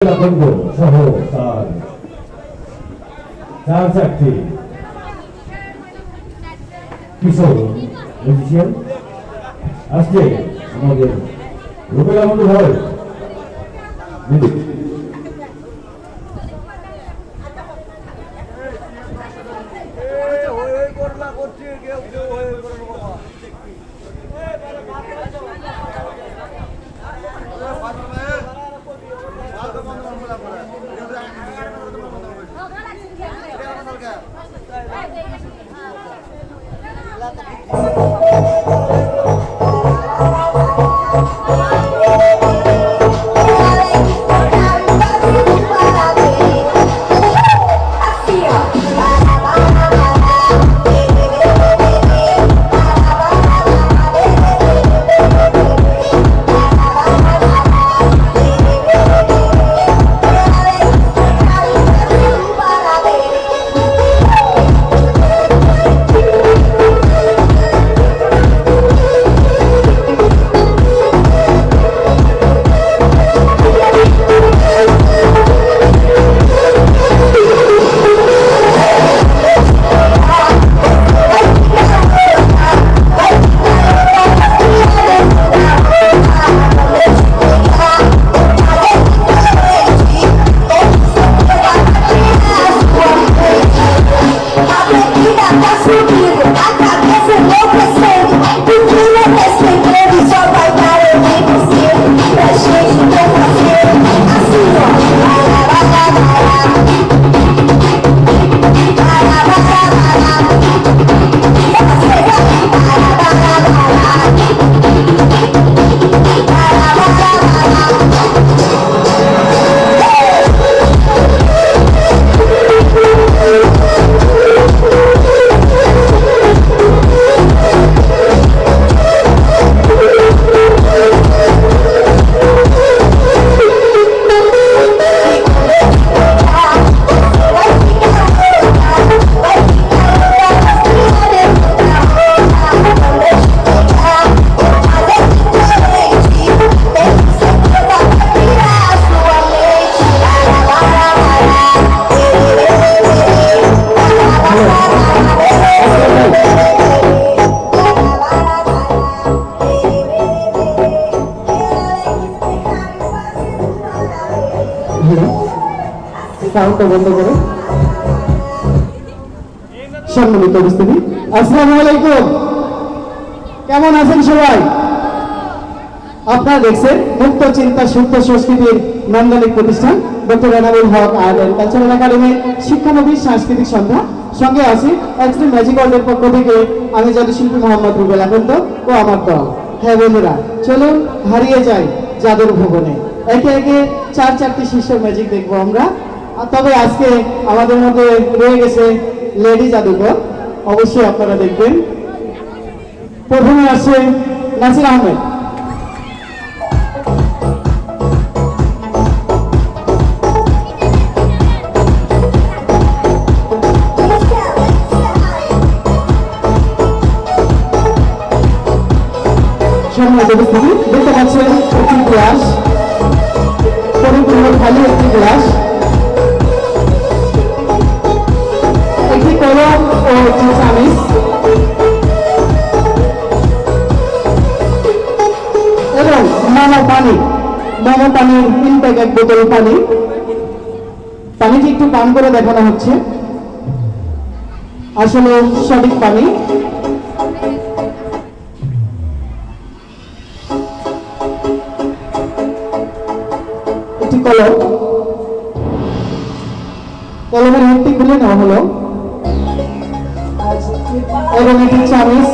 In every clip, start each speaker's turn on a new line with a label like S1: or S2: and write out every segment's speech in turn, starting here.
S1: লাখন্দ সহ তার চার চারটি কিশোর মিউজিশিয়ান আজকে আমাদের রুবেল আহমদ ভাই সাউন্ডটা বন্ধ করে সম্মানিত উপস্থিতি, আসসালামু আলাইকুম। কেমন আছেন সবাই? আপনারা দেখছেন মুক্ত চিন্তা শুদ্ধ সংস্কৃতির নান্দনিক প্রতিষ্ঠান doctor Enamul Haque art and cultural academy শিক্ষানবিশ সাংস্কৃতিক সন্ধ্যা। সঙ্গে আছি এক্সট্রিম ম্যাজিক ওয়ার্ল্ডের পক্ষ থেকে আমি জাদুশিল্পী মোহাম্মদ রুবেল আহমদ ও আমার দল। হ্যাঁ বন্ধুরা, চলুন হারিয়ে যাই জাদুর ভুবনে। একে একে চারটি শীর্ষ ম্যাজিক দেখবো আমরা। তবে আজকে আমাদের মধ্যে রয়ে গেছে লেডি জাদুকর, অবশ্যই আপনারা দেখবেন। প্রথমে আসছে নাসির আহমেদ। সম্মানিত উপস্থিতি, দেখতে পাচ্ছেন একটি গ্লাস, পরিপূর্ণ খালি একটি গ্লাস, একটি কলম ও চামিচ এবং পানির ইনটেক এক বোতল পানি। পানিটি একটু পান করে দেখানো হচ্ছে, আসলে সঠিক পানি। একটি কলম, কলমের মুখটি খুলে নেওয়া হলো এবং একটি চামিচ,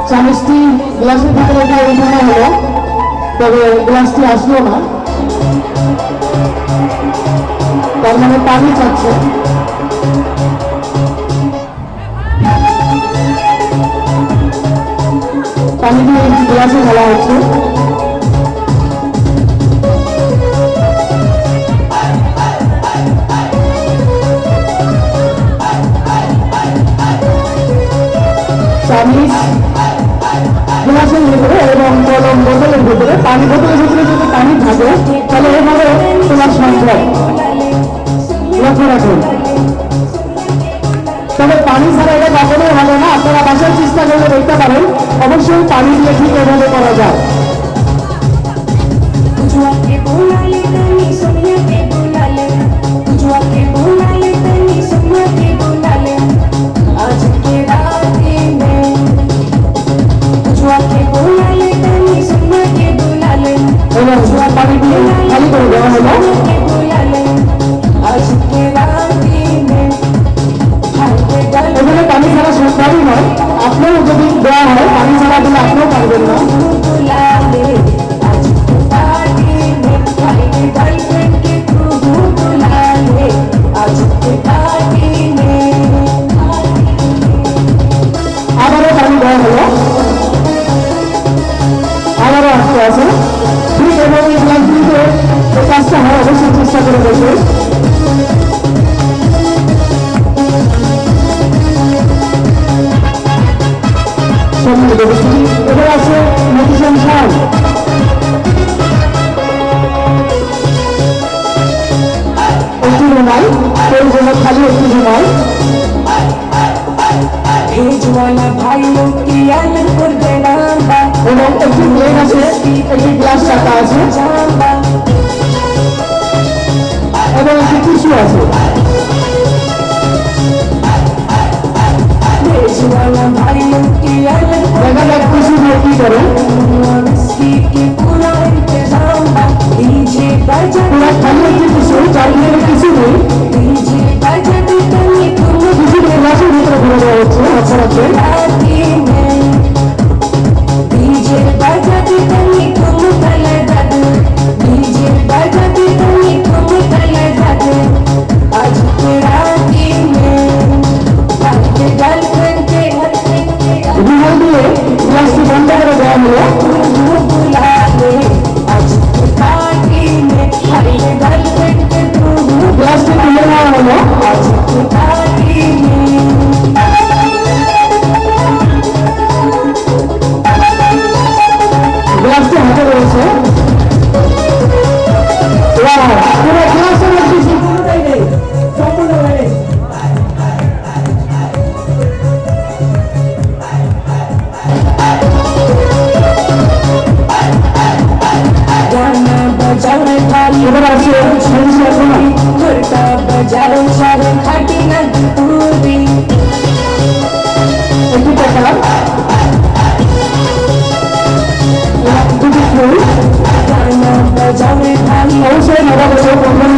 S1: চামিচটি গ্লাসের ভিতরে দিয়ে উঠানো হলো, তবে গ্লাসটি আসলো না, তার মানে পানি চাচ্ছে। পানিটি গ্লাসে ঢালা হচ্ছে। চামিচ গ্লাসের ভিতরে এবং কলম বোতলের ভিতরে, পানি বোতলের ভিতরে যদি পানি থাকে তাহলে এভাবে তোলা সম্ভব। লক্ষ্য রাখুন, তবে পানি ছাড়া এটা কখনোই হবে না। আপনারা বাসার চেষ্টা করলে দেখতে পারেন, অবশ্যই পানি দিয়ে ঠিক এভাবে করা যায়। এবং পানি দিয়ে খালি করে দেওয়া হলো। এখানে পানি ছাড়া সম্ভবই নয়, আপনিও যদি দেওয়া হয় পানি ছাড়া দিলে আপনিও পারবেন না। আবারও পানি দেওয়া হলো, আবারও আসতে আছে। ঠিক এবং এই গ্লাসগুলিতে এই কাজটা হয়, অবশ্যই চেষ্টা করে দেখবেন। এবার আছে মেডিসিন খান। একটু রুমাল প্রয়োজন, খালি একটু রুমাল। এবং একটি প্লেট আছে, একটি গ্লাস রাখা আছে এবং একটি টিস্যু আছে। দেখা যাক টিস্যু দিয়ে কি করে। পুরা খালি একটি টিস্যু, যার ভিতরে কিছু নেই, কিছু গ্লাসের ভিতরে ভরে দেওয়া হচ্ছে। রুমাল দিয়ে গ্লাসটি বন্ধ করে দেওয়া হলো। গ্লাসটি তুলে নেওয়া হলো। গ্লাসটি হাতে রয়েছে। পুরো গ্লাসের মধ্যে সম্পূর্ণ হয়ে এবার আছে একটি টাকা, দুটি ফুল, অবশ্যই নবাব কোম্পানি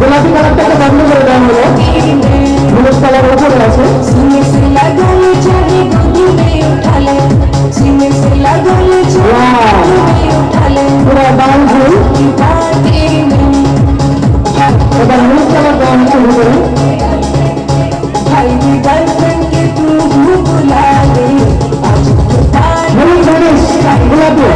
S1: গোলাপি কালারটাকে বন্ধ করে দেওয়া হলো। হলুদ কালার উপরে আছে। পুরো বাউল ফুল। এবার হলুদ কালার দেওয়া হচ্ছে ভিতরে। হলুদ জিনিস গোলাপি।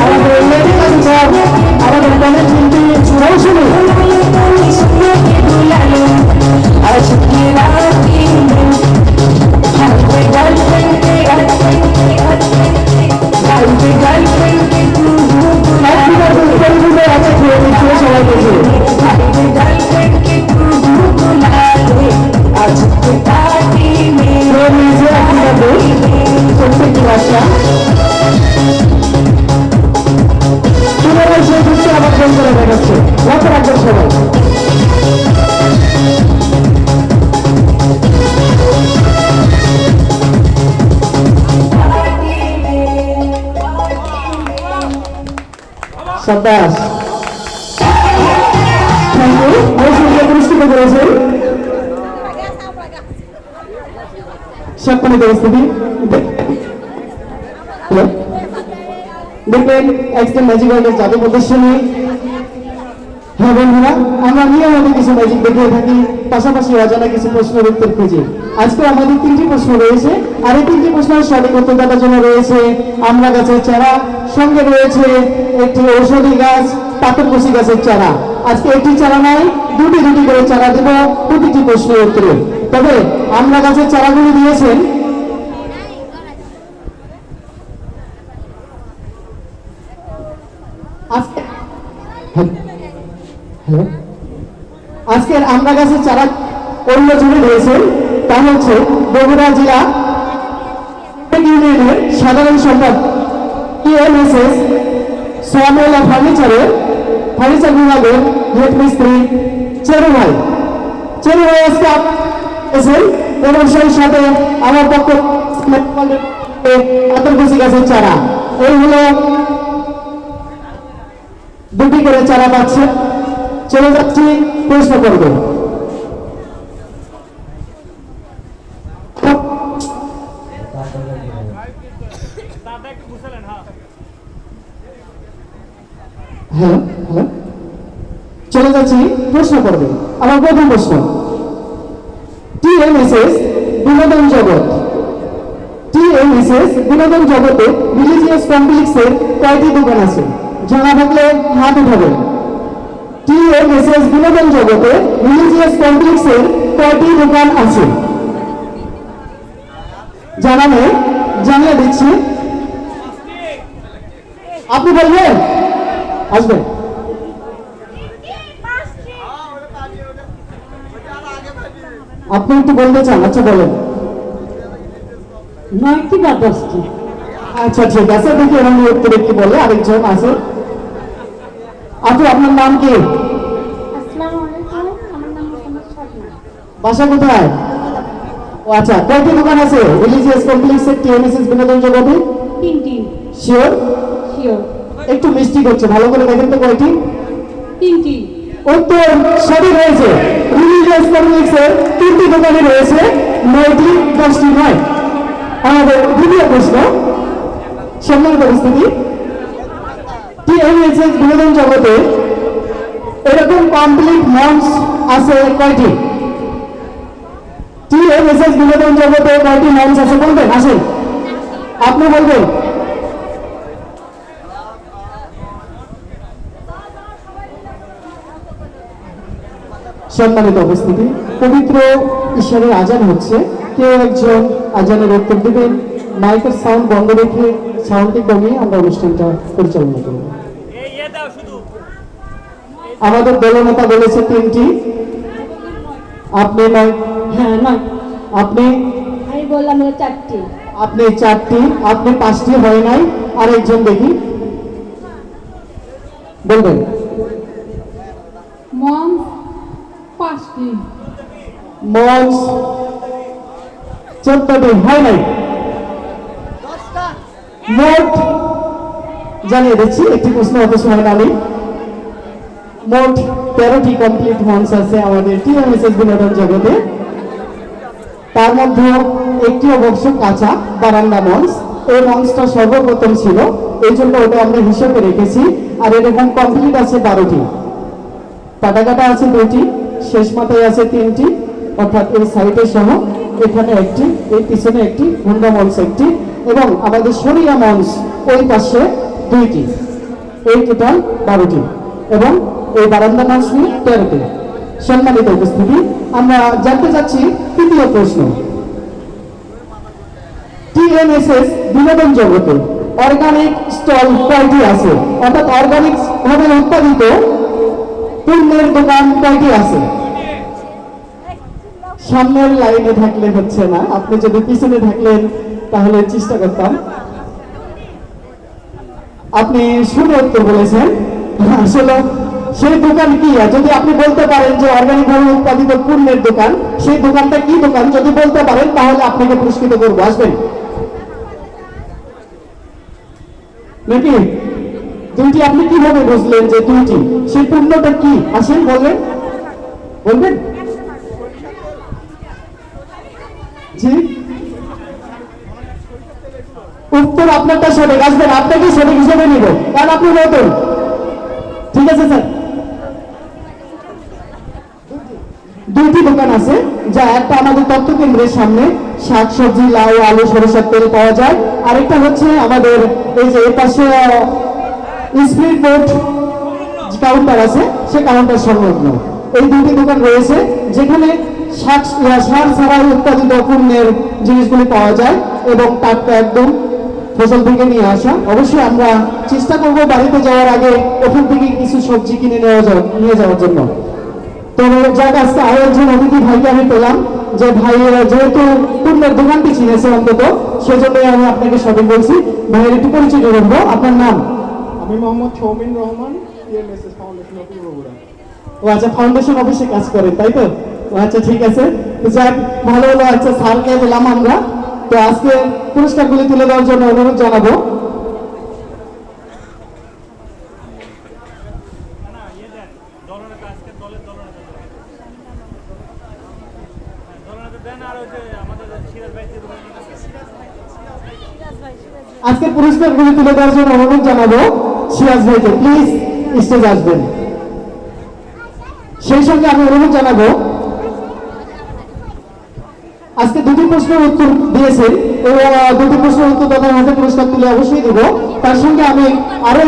S1: আমাদের মেডিকেল স্যার, আমাদের কলেজ শিল্পী মৌসুমী। সাব্বাস, থ্যাংক ইউ। মৌসুমীকে পুরস্কৃত করেছেন। সম্মানিত উপস্থিতি, দেখবেন এক্সট্রা ম্যাজিক ওয়ার্ল্ডের জাদু প্রদর্শনী। হ্যাঁ বন্ধুরা, আমরা নিয়মিত কিছু ম্যাজিক দেখিয়ে থাকি, পাশাপাশি অজানা কিছু প্রশ্নের উত্তর খুঁজি। আজকে আমাদের 3টি প্রশ্ন রয়েছে, আর এই 3টি প্রশ্নের সঠিক উত্তর দেওয়ার জন্য রয়েছে আমড়া গাছের চারা, সঙ্গে রয়েছে একটি ঔষধি গাছ, পাথরকুচি গাছের চারা। আজকে একটি চারা নয়, দুটি করে চারা দেব প্রতিটি প্রশ্নের উত্তরে। তবে আমড়া গাছের চারাগুলি দিয়েছেন আজকের আমড়া গাছের চারা অন্য জুড়ে রয়েছেন, তা হচ্ছে বগুড়া জেলা ইউনিয়নের সাধারণ সম্পাদক ইএমএসএস সোয়ামেলা ফার্নিচার বিভাগের হেড মিস্ত্রি চেরু ভাই আজকে এসেছেন এবং সেই সাথে আমার পক্ষ পাথরকুচি গাছের চারা, এই হলো দুটি করে চারা পাচ্ছে। চলে যাচ্ছি প্রশ্ন করব। হ্যালো হ্যালো, চলে যাচ্ছি প্রশ্ন করবে। আমার প্রথম প্রশ্ন, টিএমএসএস বিনোদন জগতে রিলিজিয়াস কমপ্লেক্সের কয়টি দোকান আছে? জানা থাকলে হাত উঠাবেন। টিএমএসএস বিনোদন জগতে রিলিজিয়াস কমপ্লেক্সের কয়টি দোকান আছে? জানা নেই, জানিয়ে দিচ্ছি। আপনি বলবেন, আসবেন। আপনি একটু বলতে চান? আচ্ছা বলেন।
S2: 9টি বা 10টি?
S1: আচ্ছা ঠিক আছে, দেখি এরকম উত্তরে কি বলে। আরেকজন আছে। আপু, আপনার নাম কি?
S2: আসসালামু আলাইকুম, আমার নাম মোহাম্মদ স্বপ্না।
S1: বাসা কোথায়? ও আচ্ছা, কয়টি দোকান আছে রিলিজিয়াস কমপ্লেক্সের টিএমএসএস বিনোদন জগতে?
S2: 3টি।
S1: শিওর?
S2: শিওর।
S1: একটু মিস্টেক হচ্ছে, ভালো করে দেখেন তো কয়টি।
S2: 3টি।
S1: উত্তর সঠিক হয়েছে। রিলিজিয়াস কমপ্লেক্সের 3টি দোকানে রয়েছে, 9টি 10টি নয়। আমাদের দ্বিতীয় প্রশ্ন, সম্মান পরিস্থিতি, টিএমএসএস বিনোদন জগতে এরকম কমপ্লিট মঞ্চ আছে কয়টি? টিএমএসএস বিনোদন জগতে কয়টি মঞ্চ আছে বলবেন? আসেন, আপনি বলবেন। সম্মানিত উপস্থিতি, পবিত্র ঈশ্বরের আজান হচ্ছে, কেউ একজন আজানের উত্তর দেবেন। মাইকের সাউন্ড বন্ধ রেখে সাউন্ডটি কমিয়ে আমরা অনুষ্ঠানটা পরিচালনা করব। আমাদের দলনেতা বলেছে 3টি, আপনি নয়?
S2: হ্যাঁ, 9।
S1: আপনি?
S2: আমি বললাম 4টি।
S1: আপনি 4টি, আপনি 5টি হয় নাই। আরেকজন দেখি, বলবেন।
S2: মঞ্চ 5টি।
S1: মঞ্চ 14টি হয় নাই। মোট জানিয়ে দিচ্ছি, একটি প্রশ্ন অত সময় না নেই। মোট 13টি কমপ্লিট মঞ্চ আছে আমাদের টিএমএসএস বিনোদন জগতে। তার মধ্যে একটি অবশ্য কাঁচা বারান্দা মঞ্চ। এই মঞ্চটা সর্বপ্রথম ছিল, এই জন্য ওটা আমরা হিসেবে রেখেছি। আর এরকম কমপ্লিট আছে 12টি, পাটাকাটা আছে 2টি, শেষ মাথায় আছে 3টি, অর্থাৎ এই সাইডে সহ এখানে একটি, এই পিছনে একটি, হুন্ডা মঞ্চ একটি, এবং আমাদের শরিয়া মঞ্চ ওই পাশে 2টি, এই টোটাল 12টি, এবং এই বারান্দা মঞ্চ নিয়ে 13টি। সম্মানিত উপস্থিতি, আমরা জানতে চাচ্ছি তৃতীয় প্রশ্ন, টিএমএসএস বিনোদন জগতে অর্গানিক স্টল কয়টি আছে? অর্থাৎ অর্গানিক ভাবে উৎপাদিত পণ্যের দোকান কয়টি আছে? সামনের লাইনে থাকলে হচ্ছে না, আপনি যদি পিছনে থাকলেন তাহলে চেষ্টা করতাম। আপনি শুনে উত্তর বলেছেন, আসলে সেই দোকান কি? যদি আপনি বলতে পারেন যে অর্গানিক ভাবে উৎপাদিত পণ্যের দোকান, সেই দোকানটা কি দোকান যদি বলতে পারেন তাহলে আপনাকে পুরস্কৃত করবো। আসবেন নাকি? 2টি আপনি কিভাবে বুঝলেন যে 2টি? সেই পণ্যটা কি? আসেন বলবেন, বলবেন। জি, উত্তর আপনারটা সঠিক। আসবেন, আপনাকে সঠিক হিসেবে নিব, কারণ আপনি নতুন। ঠিক আছে স্যার, 2টি দোকান আছে যা একটা আমাদের তত্ত্ব কেন্দ্রের সামনে শাকসবজি, লাউ, আলু, সরিষার তেল পাওয়া যায়। আরেকটা হচ্ছে আমাদের এই যে এর পাশে স্পিড বোট কাউন্টার আছে, সে কাউন্টার সংলগ্ন এই দুটি দোকান রয়েছে, যেখানে সার ছাড়াই উৎপাদিত পণ্যের জিনিসগুলি পাওয়া যায় এবং টাটকা একদম ফসল থেকে নিয়ে আসা। অবশ্যই আমরা চেষ্টা করব বাড়িতে যাওয়ার আগে ওখান থেকে কিছু সবজি কিনে নিয়ে যাওয়ার জন্য। তবে যাক, আজকে আরো একজন অতিথি ভাইকে আমি পেলাম, যে ভাই যেহেতু পূর্ণের দোকানটি চিনেছে অন্তত, সেজন্যই আমি আপনাকে সঠিক বলছি। ভাইয়ের একটু পরিচয় দিয়ে দেবো। আপনার নাম?
S3: আমি Mohammad Shoumin Rahman, EMSS foundation of Bogura.
S1: ও আচ্ছা, ফাউন্ডেশন অফিসে কাজ করেন তাই তো? ও আচ্ছা, ঠিক আছে। তো যাক, ভালো হলো। আচ্ছা, স্যারকে পেলাম আমরা। তো আজকে পুরস্কারগুলি তুলে দেওয়ার জন্য অনুরোধ জানাবো। আজকে পুরস্কারগুলি তুলে দেওয়ার জন্য অনুরোধ জানাবো সিরাজ ভাইকে, প্লিজ স্টেজ আসবেন। সেই সঙ্গে আমি অনুরোধ জানাবো, আজকে দুটি প্রশ্নের উত্তর দিয়েছেন এবং দুটি প্রশ্নের উত্তর তাদের হাতে পুরস্কার তুলে অবশ্যই দেব। তার সঙ্গে আমি আরো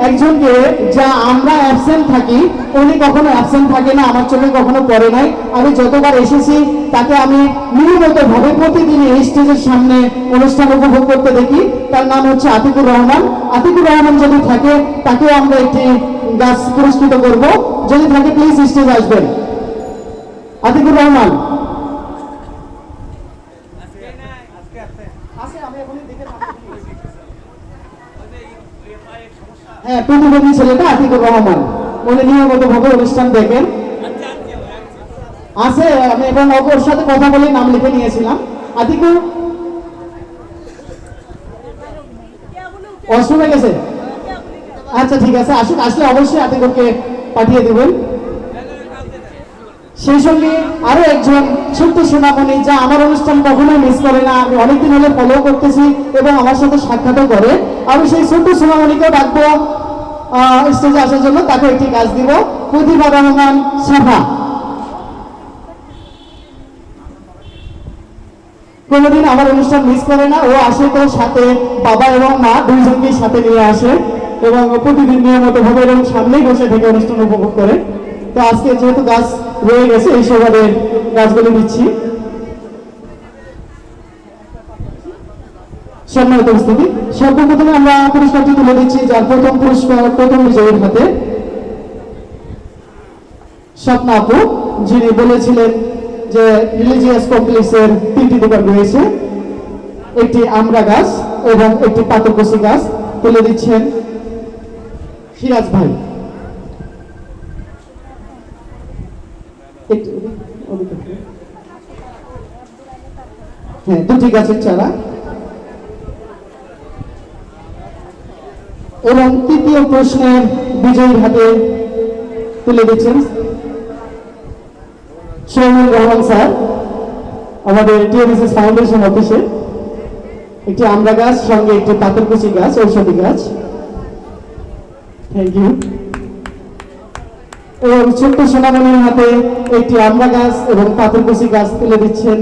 S1: একজনকে, যা আমরা অ্যাবসেন্ট থাকি, উনি কখনো অ্যাবসেন্ট থাকে না, আমার চোখে কখনো পড়ে নাই। আমি যতবার এসেছি তাকে আমি নিয়মিত ভাবে প্রতিদিন এই স্টেজের সামনে অনুষ্ঠান উপভোগ করতে দেখি। তার নাম হচ্ছে আতিকুর রহমান। আতিকুর রহমান যদি থাকে, তাকেও আমরা একটি গাছ পুরস্কৃত করব। যদি থাকে প্লিজ স্টেজ আসবেন। আতিকুর রহমান। হ্যাঁ, প্রতিবন্ধী ছেলেটা আতিকুর রহমান, উনি নিয়মিত ভাবে অনুষ্ঠান দেখেন আছে। আমি এবং ওর সাথে কথা বলে নাম লিখে নিয়েছিলাম। আতিকুর অষ্টমে গেছে? আচ্ছা, ঠিক আছে, আসুক। আসলে অবশ্যই আতিকুরকে পাঠিয়ে দেবেন। সেই সঙ্গে আরো একজন ছোট্ট সোনামণি, যা আমার অনুষ্ঠান কখনোই মিস করে না, আমি অনেকদিন হলে ফলো করতেছি এবং আমার সাথে সাক্ষাৎও করে। আমি সেই ছোট্ট সোনামণিকে ডাকবো স্টেজে আসার জন্য, তাকে একটি গাছ দিব। প্রতিভা রহমান সাফা। কোনোদিন আমার অনুষ্ঠান মিস করে না, ও আসে তো সাথে বাবা এবং মা দুইজনকেই সাথে নিয়ে আসে এবং প্রতিদিন নিয়মিত ভাবে এবং সামনেই বসে থেকে অনুষ্ঠান উপভোগ করে। তো আজকে যেহেতু গাছ রয়ে গেছে, এই সভারে গাছগুলি দিচ্ছি। সম্মানিত উপস্থিতি, সর্বপ্রথমে আমরা পুরস্কারটি তুলে দিচ্ছি, যার প্রথম পুরস্কার প্রথম বিজয়ীর হাতে। স্বপ্না আপু, যিনি বলেছিলেন যে রিলিজিয়াস কমপ্লেক্সের 3টি দোকান রয়েছে, একটি আমড়া গাছ এবং একটি পাতকসি গাছ তুলে দিচ্ছেন সিরাজ ভাই। হ্যাঁ, 2টি গাছের চারা। এবং তৃতীয় প্রশ্নের বিজয়ীর হাতে তুলে দিচ্ছেন শৌমিন রহমান স্যার, আমাদের টিএমএসএস ফাউন্ডেশন অফিসে। একটি আমড়া গাছ সঙ্গে একটি পাথরকুচি গাছ, ঔষধি গাছ। Thank you. এবং ছোট্ট সোনামণির হাতে একটি আমড়া গাছ এবং পাথরকুচি গাছ তুলে দিচ্ছেন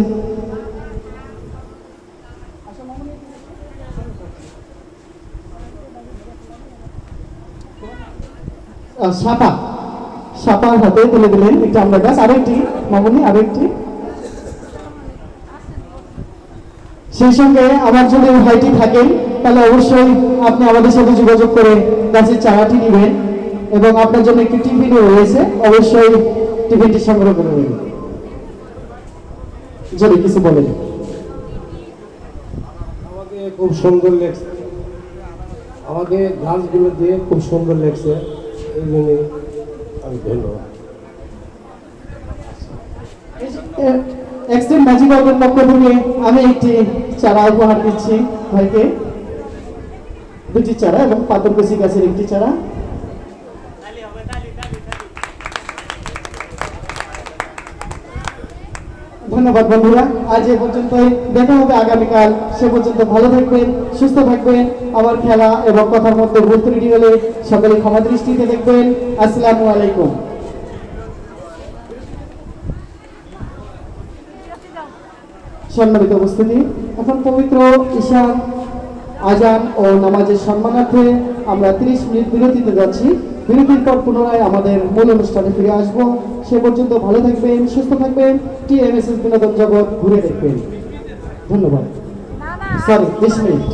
S1: সাপার হাতে তুলে দিলেন একটি আমড়া গাছ। আরো একটি মামনি, আরো একটি। সেই সঙ্গে আমার যদি ভাইটি থাকেন, তাহলে অবশ্যই আপনি আমাদের সাথে যোগাযোগ করে গাছের চারাটি নেবেন এবং আপনার জন্য একটি টিফিনও রয়েছে, অবশ্যই টিফিনটি সংগ্রহ করে নেবেন। যদি কিছু বলেন।
S3: আমাকে খুব সুন্দর লাগছে, আমাকে গাছগুলো দিয়ে খুব সুন্দর লাগছে, এই জন্য আমি ধন্যবাদ।
S1: এক্সট্রিম ম্যাজিক আউটের পক্ষ থেকে আমি একটি চারা উপহার দিচ্ছি ভাইকে, 2টি চারা এবং পাথরকুচি গাছের একটি চারা। ধন্যবাদ বন্ধুরা, আজ এ পর্যন্তই। দেখা হবে আগামীকাল। সে পর্যন্ত ভালো থাকবেন, সুস্থ থাকবেন। আমার খেলা এবং কথার মধ্যে ভুল ত্রুটি হলে সকলে ক্ষমা দৃষ্টিতে দেখবেন। আসসালামু আলাইকুম। সম্মানিত উপস্থিতি, এখন পবিত্র ঈশান আজান ও নামাজের সম্মানার্থে আমরা 30 মিনিট বিরতিতে যাচ্ছি। বিরতির পর পুনরায় আমাদের মূল অনুষ্ঠানে ফিরে আসব। সে পর্যন্ত ভালো থাকবেন, সুস্থ থাকবেন, টিএমএসএস বিনোদন জগৎ ঘুরে দেখবেন। ধন্যবাদ। Sorry, 20 minute.